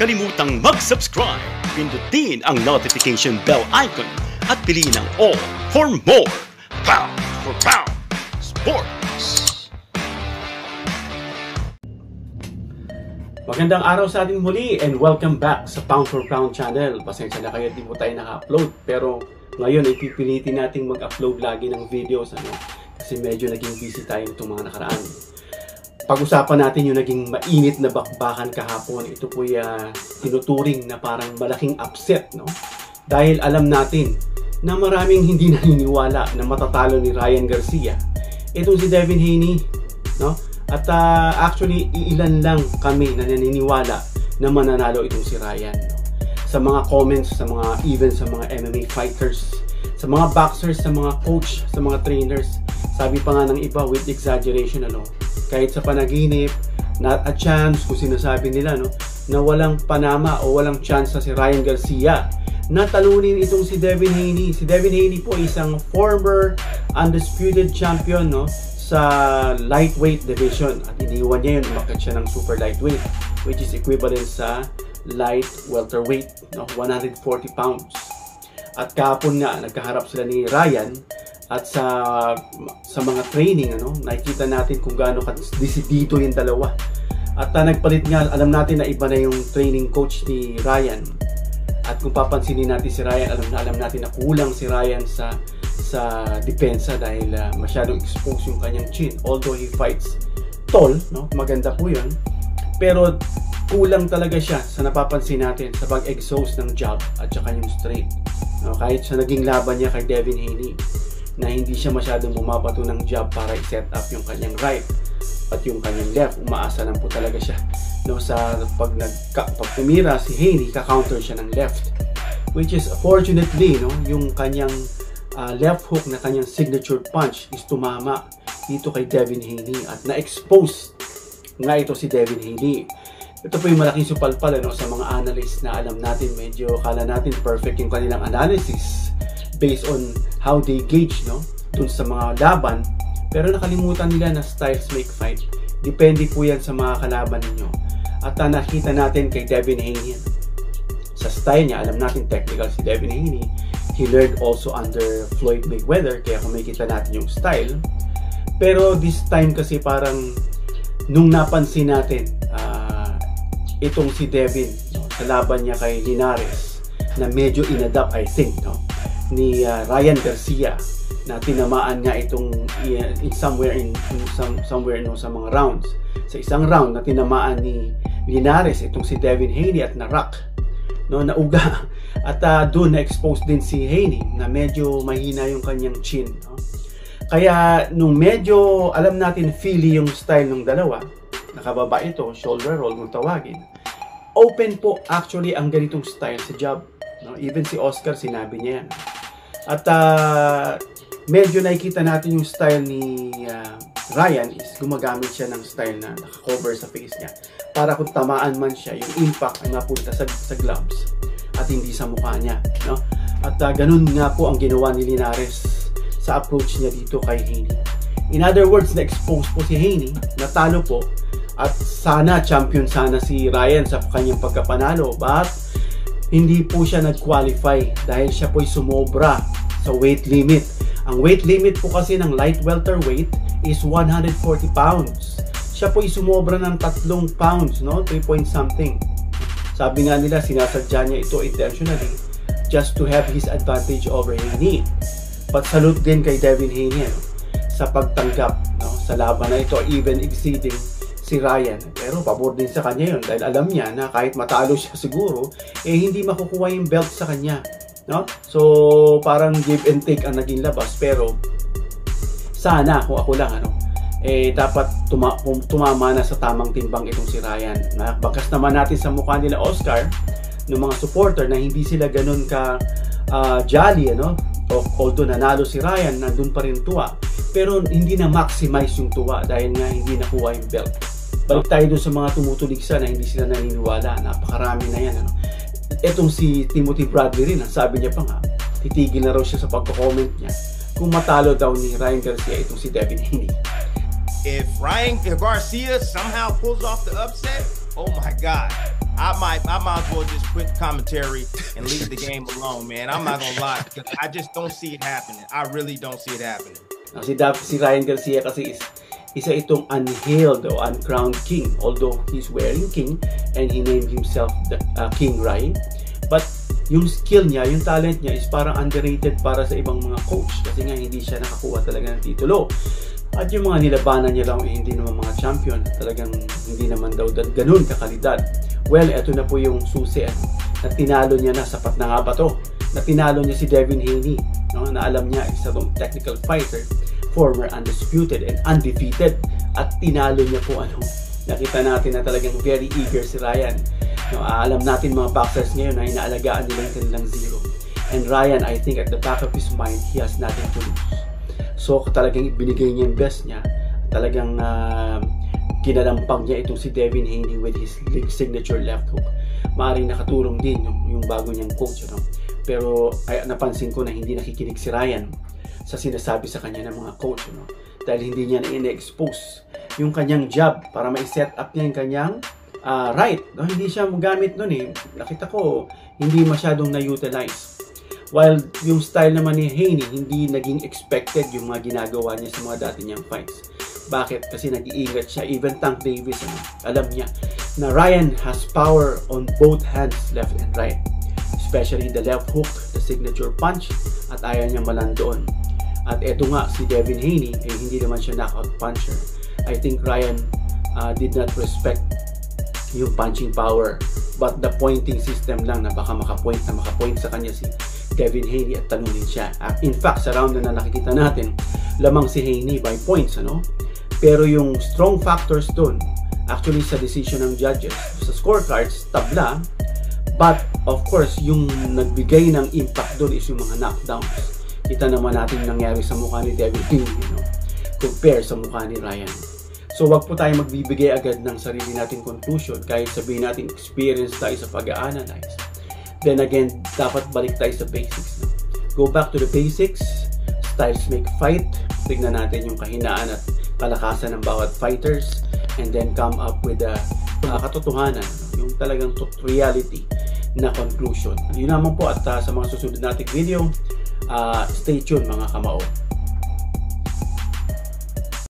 kalimutang mag-subscribe. Pindutin ang notification bell icon at piliin ang all for more Pound for Pound Sports. Magandang araw sa ating muli and welcome back sa Pound for Pound channel. Pasensya na kayo, di po tayo naka-upload. Pero ngayon ay pipilitin nating mag-upload lagi ng videos kasi medyo naging busy tayo itong mga nakaraan. Pag-usapan natin yung naging mainit na bakbakan kahapon. Ito po tinuturing na parang malaking upset, no? Dahil alam natin na maraming hindi naniniwala na matatalo ni Ryan Garcia itong si Devin Haney, no? At actually, ilan lang kami na naniniwala na mananalo itong si Ryan, no? Sa mga comments, sa mga events, sa mga MMA fighters, sa mga boxers, sa mga coach, sa mga trainers, sabi pa nga ng iba with exaggeration, kahit sa panaginip, not a chance, kung sinasabi nila, no, na walang panama o walang chance na si Ryan Garcia na talunin itong si Devin Haney. Si Devin Haney po isang former undisputed champion, no, sa lightweight division, at iniwan niya yun, umakyat siya ng super lightweight, which is equivalent sa light welterweight, no, 140 pounds. At kahapon nga, nagkaharap sila ni Ryan. At sa mga training, nakikita natin kung gaano ka-desidido yung dalawa. At nagpalit nga, alam natin na iba na yung training coach ni Ryan. At kung papansinin natin si Ryan, alam natin na kulang si Ryan sa depensa dahil masyadong exposed yung kanyang chin. Although he fights tall, no? Maganda po yun. Pero kulang talaga siya sa napapansin natin sa pag-exhaust ng jab at saka yung straight. No? Kahit sa naging laban niya kay Devin Haney, na hindi siya masyadong bumabato ng jab para i-set up yung kanyang right at yung kanyang left. Umaasa lang po talaga siya, no, sa pag tumira si Haney, ka-counter siya ng left, which is fortunately, no, yung kanyang left hook na kanyang signature punch is tumama dito kay Devin Haney at na-expose nga ito si Devin Haney. Ito po yung malaking supalpal, sa mga analysts na alam natin, medyo kala natin perfect yung kanilang analysis based on how they gauge, no, dun sa mga laban, pero nakalimutan nila na styles make fight. Depende po yan sa mga kalaban ninyo. At nakita natin kay Devin Haney, sa style niya, alam natin technical si Devin Haney. He learned also under Floyd Mayweather, kaya kung makikita natin yung style. Pero this time kasi parang nung napansin natin itong si Devin, no, sa laban niya kay Linares, na medyo inadapt, I think, no, ni Ryan Garcia, na tinamaan nga itong somewhere sa mga rounds. Sa isang round na tinamaan ni Linares itong si Devin Haney at na-rock, no, nauga. At doon na-expose din si Haney na medyo mahina yung kanyang chin, no? Kaya nung medyo alam natin feely yung style ng dalawa, nakababa ito, shoulder roll kung tawagin, open po actually ang ganitong style sa jab, no? Even si Oscar sinabi niya yan. At medyo nakikita natin yung style ni Ryan is gumagamit siya ng style na naka-cover sa face niya para kung tamaan man siya, yung impact ay mapunta sa gloves at hindi sa mukha niya, no? At ganun nga po ang ginawa ni Linares sa approach niya dito kay Haney. In other words, na-expose po si Haney, natalo po, at sana champion sana si Ryan sa kanyang pagkapanalo, but hindi po siya nag-qualify dahil siya po'y sumobra sa weight limit. Ang weight limit po kasi ng light welterweight is 140 pounds. Siya po'y sumobra ng 3 pounds, no? 3 point something. Sabi nga nila, sinasadya niya ito intentionally just to have his advantage over Haney. But salute din kay Devin Haney, no, sa pagtanggap, no, sa laban na ito, even exceeding si Ryan. Pero pabor din sa kanya yun dahil alam niya na kahit matalo siya siguro, hindi makukuha yung belt sa kanya, no? So parang give and take ang naging labas. Pero sana kung ako lang, dapat tumama na sa tamang timbang itong si Ryan. Bakas naman natin sa mukha nila Oscar, ng mga supporter, na hindi sila ganun ka jolly, although nanalo si Ryan, nandun pa rin tuwa, pero hindi na maximize yung tuwa dahil nga hindi nakuha yung belt. Balik tayo dun sa mga tumutuligsa na hindi sila naniniwala. Napakarami na yan, Etong si Timothy Bradley rin, sabi niya pa nga, titigil na raw siya sa pagko-comment niya kung matalo daw ni Ryan Garcia itong si Devin Haney. If Ryan Garcia somehow pulls off the upset, oh my God, I might as well just quit commentary and leave the game alone, man. I'm not gonna lie, because I just don't see it happening. I really don't see it happening. Si Ryan Garcia kasi isa itong unhailed o uncrowned king, although he's wearing king and he named himself the King Rai. But yung skill niya, yung talent niya is parang underrated para sa ibang mga coach kasi nga hindi siya nakakuha talaga ng titulo. At yung mga nilabanan niya lang hindi naman mga champion, talagang hindi naman daw ganun kakalidad. Well, eto na po yung susi na tinalo niya na, sapat na nga ba to? Na tinalo niya si Devin Haney, no? Na alam niya isa tong technical fighter, former undisputed and undefeated, at tinalo niya po nakita natin na talagang very eager si Ryan. No, alam natin mga boxers ngayon na inaalagaan nila yung kanilang zero. And Ryan, I think at the back of his mind, he has nothing to lose. So talagang binigay niya yung best niya. Talagang kinalampang niya itong si Devin Haney with his signature left hook. Maaaring nakatulong din yung bago niyang coach. Pero napansin ko na hindi nakikinig si Ryan sa sinasabi sa kanya ng mga coach. Dahil hindi niya na-expose yung kanyang jab para ma-set up niya yung kanyang right. No, hindi siya magamit nun Nakita ko, hindi masyadong na-utilize. While yung style naman ni Haney, hindi naging expected yung mga ginagawa niya sa mga dati niyang fights. Bakit? Kasi nag-iingat siya. Even Tank Davis, alam niya na Ryan has power on both hands, left and right. Especially the left hook, the signature punch, at ayaw niya malandoon. At eto nga, si Devin Haney, hindi naman siya knockout puncher. I think Ryan did not respect yung punching power, but the pointing system lang na baka makapoint sa kanya si Devin Haney at talunin siya. In fact, sa round na nakikita natin, lamang si Haney by points, pero yung strong factors dun, actually sa decision ng judges, sa scorecards, tabla, but of course, yung nagbigay ng impact dun is yung mga knockdowns. Kita naman natin nangyari sa mukha ni Devin Haney, compare sa mukha ni Ryan. So wag po tayo magbibigay agad ng sarili nating conclusion kahit sabihin natin experience tayo sa pag-a-analyze. Then again, dapat balik tayo sa basics. Go back to the basics. Styles make fight. Tignan natin yung kahinaan at kalakasan ng bawat fighters, and then come up with a katotohanan, yung talagang reality na conclusion. Yun naman po, at sa mga susunod nating video, stay tuned mga kamao.